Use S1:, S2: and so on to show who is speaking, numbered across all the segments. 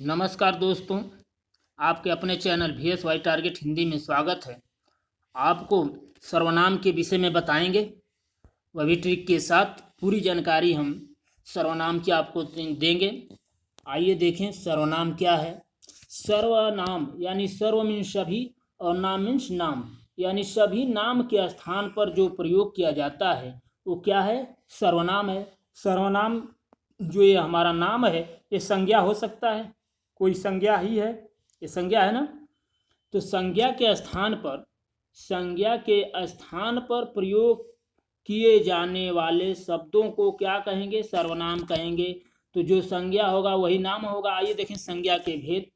S1: नमस्कार दोस्तों, आपके अपने चैनल VSY टारगेट हिंदी में स्वागत है। आपको सर्वनाम के विषय में बताएंगे, वह भी ट्रिक के साथ। पूरी जानकारी हम सर्वनाम की आपको देंगे। आइए देखें सर्वनाम क्या है। सर्वनाम यानी सर्व मीन्स सभी और नाम मीन्स नाम, यानी सभी नाम के स्थान पर जो प्रयोग किया जाता है वो क्या है? सर्वनाम है। सर्वनाम जो ये हमारा नाम है ये संज्ञा हो सकता है, कोई संज्ञा ही है, ये संज्ञा है ना। तो संज्ञा के स्थान पर प्रयोग किए जाने वाले शब्दों को क्या कहेंगे? सर्वनाम कहेंगे। तो जो संज्ञा होगा वही नाम होगा। आइए देखें संज्ञा के भेद।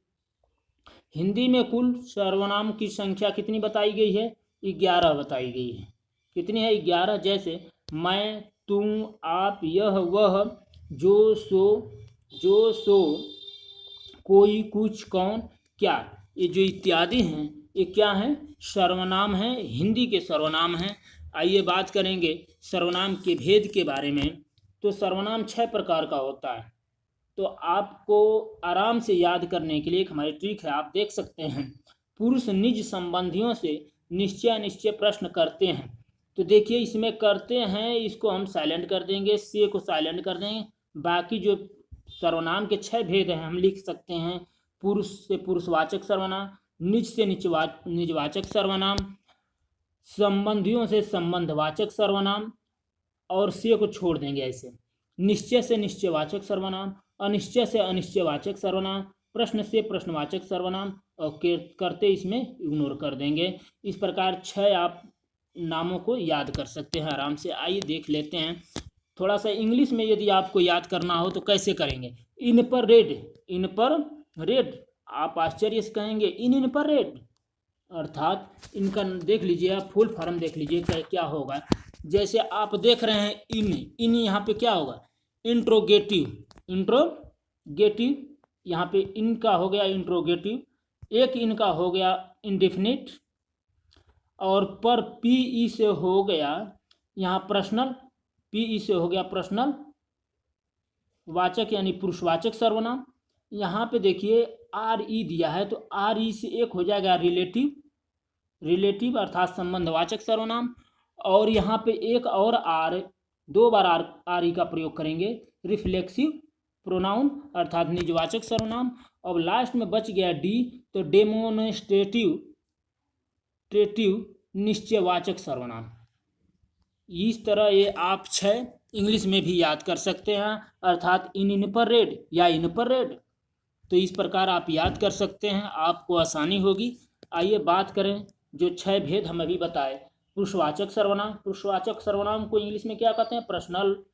S1: हिंदी में कुल सर्वनाम की संख्या कितनी बताई गई है? 11 बताई गई है। कितनी है? 11। जैसे मैं, तुम, आप, यह, वह, जो, सो, कोई, कुछ, कौन, क्या, ये जो इत्यादि हैं ये क्या हैं? सर्वनाम हैं, हिंदी के सर्वनाम हैं। आइए बात करेंगे सर्वनाम के भेद के बारे में। तो सर्वनाम 6 प्रकार का होता है। तो आपको आराम से याद करने के लिए एक हमारी ट्रिक है, आप देख सकते हैं। पुरुष निज संबंधियों से निश्चय प्रश्न करते हैं। तो देखिए इसमें करते हैं, इसको हम साइलेंट कर देंगे, से को साइलेंट कर देंगे। बाकी जो सर्वनाम के 6 भेद हैं हम लिख सकते हैं। पुरुष से पुरुषवाचक सर्वनाम, निज से निजवाचक सर्वनाम, संबंधियों से संबंधवाचक सर्वनाम, और से को छोड़ देंगे ऐसे। निश्चय से निश्चयवाचक सर्वनाम, अनिश्चय से अनिश्चयवाचक सर्वनाम, प्रश्न से प्रश्नवाचक सर्वनाम, और करते इसमें इग्नोर कर देंगे। इस प्रकार 6 आप नामों को याद कर सकते हैं आराम से। आइए देख लेते हैं। थोड़ा सा इंग्लिश में यदि आपको याद करना हो तो कैसे करेंगे? इन पर रेड। आप आश्चर्य से कहेंगे इन पर रेड, अर्थात इनका देख लीजिए, आप फुल फॉर्म देख लीजिए क्या होगा। जैसे आप देख रहे हैं इन यहाँ पे क्या होगा? इंट्रोगेटिव। यहाँ पे इनका हो गया इंट्रोगेटिव, एक इनका हो गया इंडेफिनिट, और पर पी से हो गया यहाँ प्रश्नल, पी से हो गया प्रश्नल वाचक यानी पुरुषवाचक सर्वनाम। यहाँ पे देखिए दिया है, तो से एक हो जाएगा रिलेटिव अर्थात संबंधवाचक सर्वनाम। और यहाँ पे एक और दो बार का प्रयोग करेंगे, रिफ्लेक्सिव प्रोनाउन अर्थात निजवाचक सर्वनाम। अब लास्ट में बच गया डी, तो डेमोन्स्ट्रेटिव निश्चयवाचक सर्वनाम। इस तरह ये आप 6 इंग्लिश में भी याद कर सकते हैं, अर्थात इन पर रेड या इन पर रेड। तो इस प्रकार आप याद कर सकते हैं, आपको आसानी होगी। आइए बात करें जो 6 भेद हम अभी बताए। पुरुषवाचक सर्वनाम को इंग्लिश में क्या कहते हैं? Personal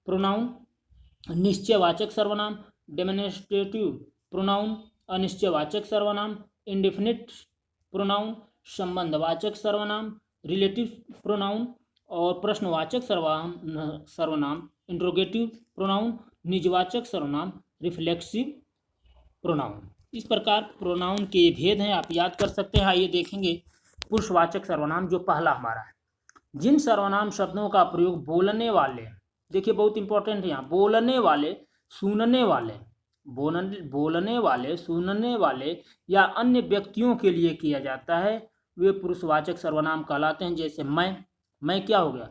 S1: pronoun. निश्चयवाचक सर्वनाम डेमोन्स्ट्रेटिव प्रोनाउन, अनिश्चयवाचक सर्वनाम इंडेफिनिट प्रोनाउन, संबंधवाचक सर्वनाम रिलेटिव प्रोनाउन, और प्रश्नवाचक सर्वनाम इंट्रोगेटिव प्रोनाउन, निजवाचक सर्वनाम रिफ्लेक्सिव प्रोनाउन। इस प्रकार प्रोनाउन के भेद हैं, आप याद कर सकते हैं। आइए देखेंगे पुरुषवाचक सर्वनाम जो पहला हमारा है। जिन सर्वनाम शब्दों का प्रयोग बोलने वाले, देखिए बहुत इंपॉर्टेंट है यहाँ, बोलने वाले, सुनने वाले या अन्य व्यक्तियों के लिए किया जाता है, वे पुरुषवाचक सर्वनाम कहलाते हैं। जैसे मैं क्या हो गया?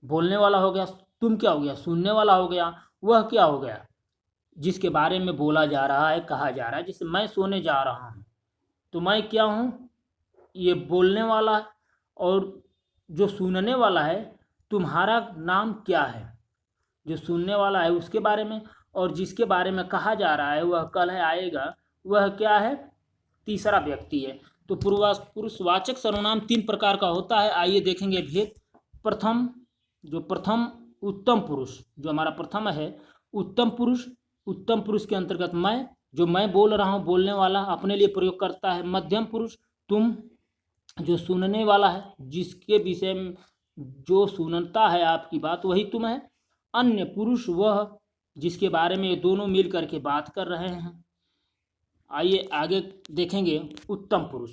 S1: बोलने वाला हो गया। तुम क्या हो गया? सुनने वाला हो गया। वह क्या हो गया? जिसके बारे में बोला जा रहा है, कहा जा रहा है। जैसे मैं सोने जा रहा हूँ, तो मैं क्या हूँ? ये बोलने वाला। और जो सुनने वाला है, तुम्हारा नाम क्या है? जो सुनने वाला है उसके बारे में, और जिसके बारे में कहा जा रहा है वह कल है आएगा, वह क्या है? तीसरा व्यक्ति है। तो पुरुषवाचक सर्वनाम 3 प्रकार का होता है। आइए देखेंगे भेद। प्रथम उत्तम पुरुष, जो हमारा प्रथम है उत्तम पुरुष के अंतर्गत मैं बोल रहा हूँ, बोलने वाला अपने लिए प्रयोग करता है। मध्यम पुरुष तुम, जो सुनने वाला है, जिसके विषय में जो सुनता है आपकी बात वही तुम है। अन्य पुरुष वह जिसके बारे में ये दोनों मिल करके बात कर रहे हैं। आइए आगे देखेंगे उत्तम पुरुष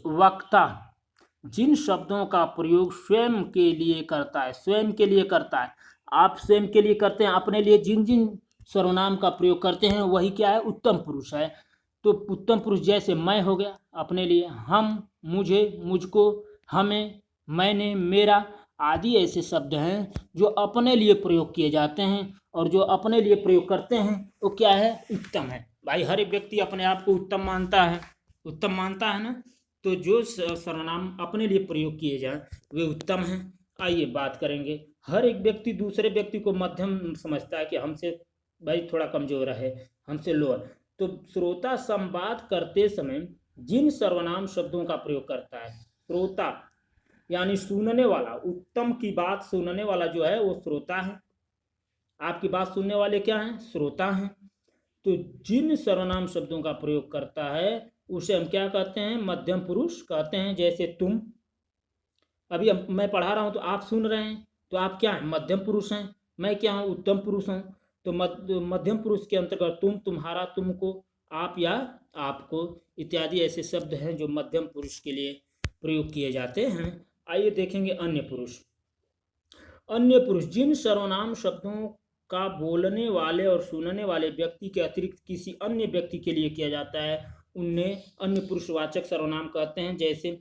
S1: वक्ता, जिन शब्दों का प्रयोग स्वयं के लिए करता है। आप स्वयं के लिए करते हैं, अपने लिए जिन सर्वनाम का प्रयोग करते हैं वही क्या है, उत्तम पुरुष है। तो उत्तम पुरुष जैसे मैं हो गया अपने लिए, हम, मुझे, मुझको, हमें, मैंने, मेरा आदि ऐसे शब्द हैं जो अपने लिए प्रयोग किए जाते हैं, और जो अपने लिए प्रयोग करते हैं वो क्या है, उत्तम है। भाई हर एक व्यक्ति अपने आप को उत्तम मानता है, उत्तम मानता है ना। तो जो सर्वनाम अपने लिए प्रयोग किए जाए वे उत्तम हैं। आइए बात करेंगे। हर एक व्यक्ति दूसरे व्यक्ति को मध्यम समझता है कि हमसे भाई थोड़ा कमजोर है, हमसे लोअर। तो श्रोता संवाद करते समय जिन सर्वनाम शब्दों का प्रयोग करता है, श्रोता यानी सुनने वाला, उत्तम की बात सुनने वाला जो है वो श्रोता है। आपकी बात सुनने वाले क्या हैं, श्रोता हैं। तो जिन सर्वनाम शब्दों का प्रयोग करता है उसे हम क्या कहते हैं, मध्यम पुरुष कहते हैं। जैसे तुम, अभी मैं पढ़ा रहा हूं तो आप सुन रहे हैं, तो आप क्या हैं, मध्यम पुरुष हैं। मैं क्या हूं, उत्तम पुरुष हूं। तो मध्यम पुरुष के अंतर्गत तुम, तुम्हारा, तुमको, आप या आपको इत्यादि ऐसे शब्द हैं जो मध्यम पुरुष के लिए प्रयोग किए जाते हैं। आइए देखेंगे अन्य पुरुष। अन्य पुरुष जिन सर्वनाम शब्दों का बोलने वाले और सुनने वाले व्यक्ति के अतिरिक्त किसी अन्य व्यक्ति के लिए किया जाता है उन्हें अन्य पुरुषवाचक सर्वनाम कहते हैं। जैसे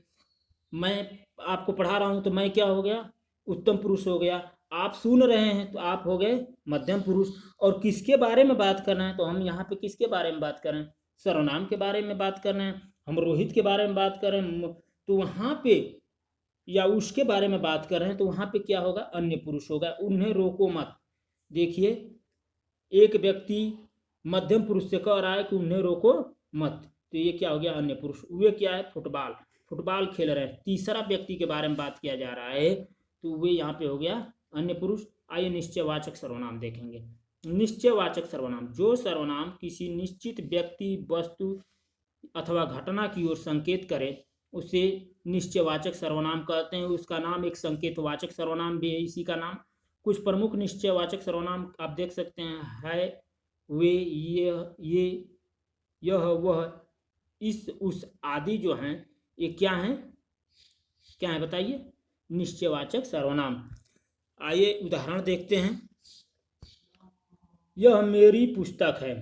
S1: मैं आपको पढ़ा रहा हूं तो मैं क्या हो गया, उत्तम पुरुष हो गया। आप सुन रहे हैं तो आप हो गए मध्यम पुरुष। और किसके बारे में बात करना है, तो हम यहाँ पे किसके बारे में बात कर रहे हैं, सर्वनाम के बारे में बात कर रहे हैं। हम रोहित के बारे में बात कर रहे हैं तो वहाँ पे, या उसके बारे में बात कर रहे हैं तो वहाँ पे क्या होगा, अन्य पुरुष होगा। उन्हें रोको मत। देखिए एक व्यक्ति मध्यम पुरुष से कह रहा है कि उन्हें रोको मत, तो ये क्या हो गया, अन्य पुरुष। वे क्या है, फुटबॉल, फुटबॉल खेल रहे हैं। तीसरा व्यक्ति के बारे में बात किया जा रहा है तो वे यहाँ पे हो गया अन्य पुरुष। आइए निश्चयवाचक सर्वनाम देखेंगे। निश्चयवाचक सर्वनाम, जो सर्वनाम किसी निश्चित व्यक्ति, वस्तु अथवा घटना की ओर संकेत करे उसे निश्चयवाचक सर्वनाम कहते हैं। उसका नाम एक संकेतवाचक सर्वनाम भी है, इसी का नाम। कुछ प्रमुख निश्चयवाचक सर्वनाम आप देख सकते हैं, है, वे, ये, यह, वह, इस, उस आदि जो हैं ये क्या हैं, क्या है बताइए, निश्चयवाचक सर्वनाम। आइए उदाहरण देखते हैं। यह मेरी पुस्तक है,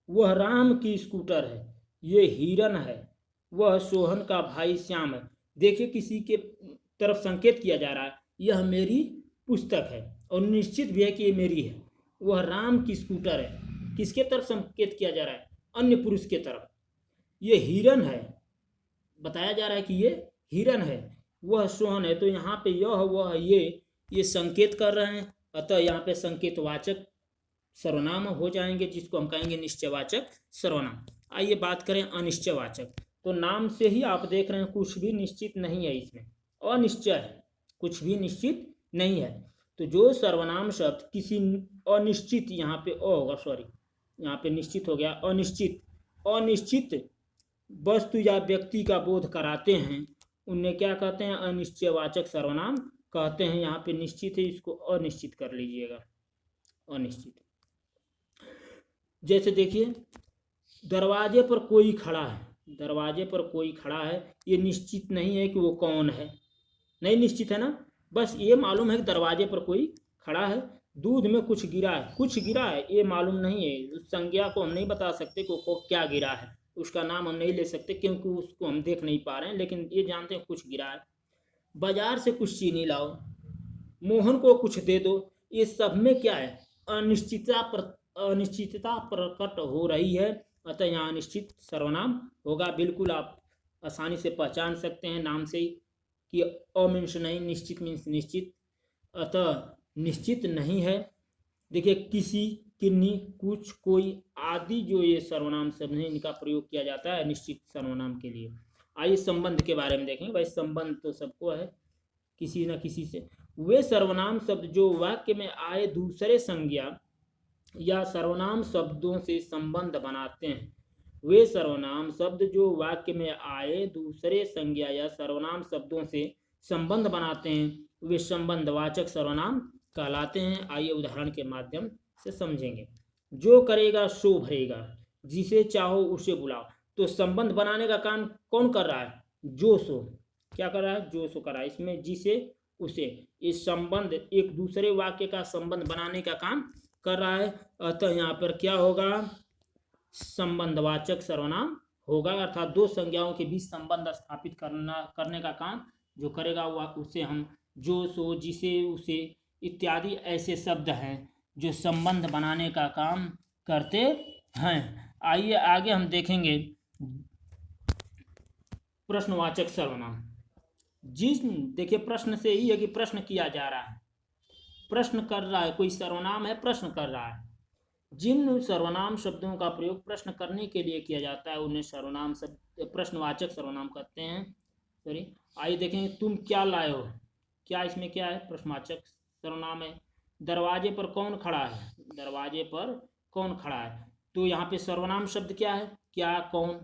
S1: वह राम की स्कूटर है, ये हिरन है, वह सोहन का भाई श्याम है। देखिए किसी के तरफ संकेत किया जा रहा है, यह मेरी पुस्तक है, और निश्चित भी है कि ये मेरी है। वह राम की स्कूटर है, किसके तरफ संकेत किया जा रहा है, अन्य पुरुष के तरफ। ये हिरन है, बताया जा रहा है कि ये हिरन है। वह सोहन है, तो यहाँ पे यह, वह, ये संकेत कर रहे हैं। अतः यहाँ पे संकेतवाचक सर्वनाम हो जाएंगे जिसको हम कहेंगे निश्चयवाचक सर्वनाम। आइए बात करें अनिश्चयवाचक। तो नाम से ही आप देख रहे हैं कुछ भी निश्चित नहीं है, इसमें अनिश्चय है, कुछ भी निश्चित नहीं है। तो जो सर्वनाम शब्द किसी अनिश्चित, यहाँ पे अ होगा, सॉरी यहाँ पे निश्चित हो गया, अनिश्चित, अनिश्चित वस्तु या व्यक्ति का बोध कराते हैं उन्हें क्या कहते हैं, अनिश्चयवाचक सर्वनाम कहते हैं। यहाँ पे निश्चित है, इसको अनिश्चित कर लीजिएगा, अनिश्चित। जैसे देखिए दरवाजे पर कोई खड़ा है, दरवाजे पर कोई खड़ा है, ये निश्चित नहीं है कि वो कौन है, नहीं निश्चित है ना, बस ये मालूम है कि दरवाजे पर कोई खड़ा है। दूध में कुछ गिरा है, कुछ गिरा है ये मालूम नहीं है, उस संज्ञा को हम नहीं बता सकते को क्या गिरा है, उसका नाम हम नहीं ले सकते क्योंकि उसको हम देख नहीं पा रहे हैं, लेकिन ये जानते हैं कुछ गिरा है। बाजार से कुछ चीनी लाओ, मोहन को कुछ दे दो, ये सब में क्या है, अनिश्चितता प्रकट हो रही है। अतः यहाँ अनिश्चित सर्वनाम होगा। बिल्कुल आप आसानी से पहचान सकते हैं नाम से ही कि अ मीन्स नहीं, निश्चित मीन्स निश्चित। अतः निश्चित नहीं है। देखिए किसी, किन्हीं, कुछ, कोई आदि जो ये सर्वनाम शब्द हैं इनका प्रयोग किया जाता है निश्चित सर्वनाम के लिए। आइए संबंध के बारे में देखेंगे। भाई संबंध तो सबको है किसी न किसी से। वे सर्वनाम शब्द जो वाक्य में आए दूसरे संज्ञा या सर्वनाम शब्दों से संबंध बनाते हैं, वे सर्वनाम शब्द जो वाक्य में आए दूसरे संज्ञा या सर्वनाम शब्दों से संबंध बनाते हैं वे संबंधवाचक सर्वनाम कहलाते हैं। आइए उदाहरण के माध्यम से समझेंगे। जो करेगा सो भरेगा, जिसे चाहो उसे बुलाओ। तो संबंध बनाने का काम कौन कर रहा है, जो सो, क्या कर रहा है, जो सो कर रहा है। इसमें जिसे उसे, इस संबंध, एक दूसरे वाक्य का संबंध बनाने का काम कर रहा है, अतः यहाँ पर क्या होगा, संबंधवाचक सर्वनाम होगा। अर्थात दो संज्ञाओं के बीच संबंध स्थापित करने का काम जो करेगा वह उसे हम जो, सो, जिसे, उसे इत्यादि ऐसे शब्द हैं जो संबंध बनाने का काम करते हैं। आइए आगे हम देखेंगे प्रश्नवाचक सर्वनाम। देखिए प्रश्न से ही है कि प्रश्न किया जा रहा है, प्रश्न कर रहा है, कोई सर्वनाम है, प्रश्न कर रहा है। जिन सर्वनाम शब्दों का प्रयोग प्रश्न करने के लिए किया जाता है उन्हें सर्वनाम शब्द प्रश्नवाचक सर्वनाम कहते हैं। सॉरी, आइए देखेंगे, तुम क्या लाए हो, क्या इसमें क्या है, प्रश्नवाचक सर्वनाम है। दरवाजे पर कौन खड़ा है, दरवाजे पर कौन खड़ा है, तो यहाँ पे सर्वनाम शब्द क्या है, क्या, कौन,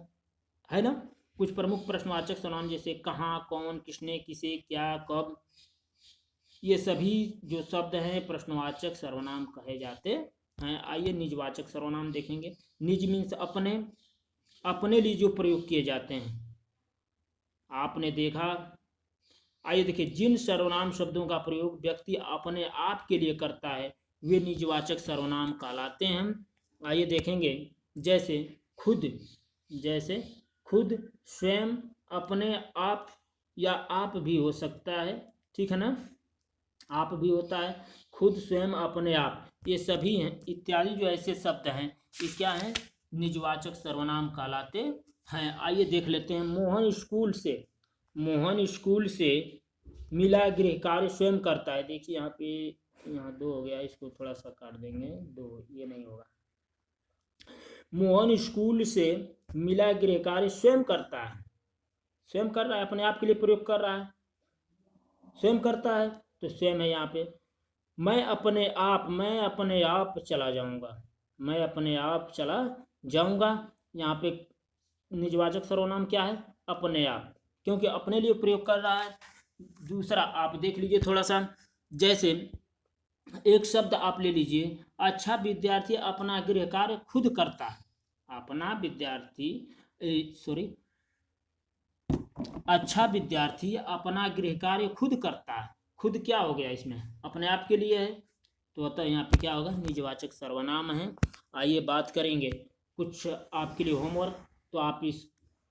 S1: है ना। कुछ प्रमुख प्रश्नवाचक सर्वनाम जैसे कहाँ, कौन, किसने, किसे, क्या, कब, ये सभी जो शब्द हैं प्रश्नवाचक सर्वनाम कहे जाते हैं। आइए निजवाचक सर्वनाम देखेंगे। निज मीन्स अपने, अपने लिए जो प्रयोग किए जाते हैं, आपने देखा। आइए देखिए, जिन सर्वनाम शब्दों का प्रयोग व्यक्ति अपने आप के लिए करता है वे निजवाचक सर्वनाम कहलाते हैं। आइए देखेंगे, जैसे खुद, जैसे खुद, स्वयं, अपने आप या आप भी हो सकता है, ठीक है ना, आप भी होता है, खुद, स्वयं, अपने आप, ये सभी हैं इत्यादि जो ऐसे शब्द हैं ये क्या हैं, निजवाचक सर्वनाम कहलाते हैं। आइए देख लेते हैं, मोहन स्कूल से, मोहन स्कूल से मिला गृह कार्य स्वयं करता है। देखिए यहाँ पे, यहाँ दो हो गया, इसको थोड़ा सा काट देंगे, दो, ये नहीं होगा। मोहन स्कूल से मिला गृह कार्य स्वयं करता है, स्वयं कर रहा है, अपने आप के लिए प्रयोग कर रहा है, स्वयं करता है, तो स्वयं है यहाँ पे। मैं अपने आप चला जाऊंगा, मैं अपने आप चला जाऊंगा, यहाँ पे निजवाचक सर्वनाम क्या है, अपने आप, क्योंकि अपने लिए प्रयोग कर रहा है। दूसरा आप देख लीजिए थोड़ा सा, जैसे एक शब्द आप ले लीजिए, अच्छा विद्यार्थी अपना गृह कार्य खुद करता है, अपना विद्यार्थी, सॉरी, अच्छा विद्यार्थी अपना गृह कार्य खुद करता है, खुद क्या हो गया इसमें, अपने आप के लिए है, तो अतः यहाँ पे क्या होगा, निजवाचक सर्वनाम है। आइए बात करेंगे कुछ आपके लिए होमवर्क, तो आप इस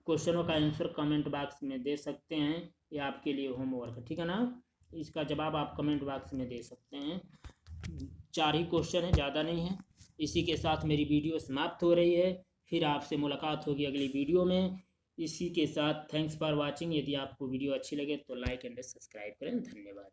S1: क्वेश्चनों का आंसर कमेंट बॉक्स में दे सकते हैं, ये आपके लिए होमवर्क है, ठीक है ना, इसका जवाब आप कमेंट बॉक्स में दे सकते हैं। 4 ही क्वेश्चन है, ज़्यादा नहीं है। इसी के साथ मेरी वीडियो समाप्त हो रही है, फिर आपसे मुलाकात होगी अगली वीडियो में। इसी के साथ थैंक्स फॉर वाचिंग। यदि आपको वीडियो अच्छी लगे तो लाइक एंड सब्सक्राइब करें। धन्यवाद।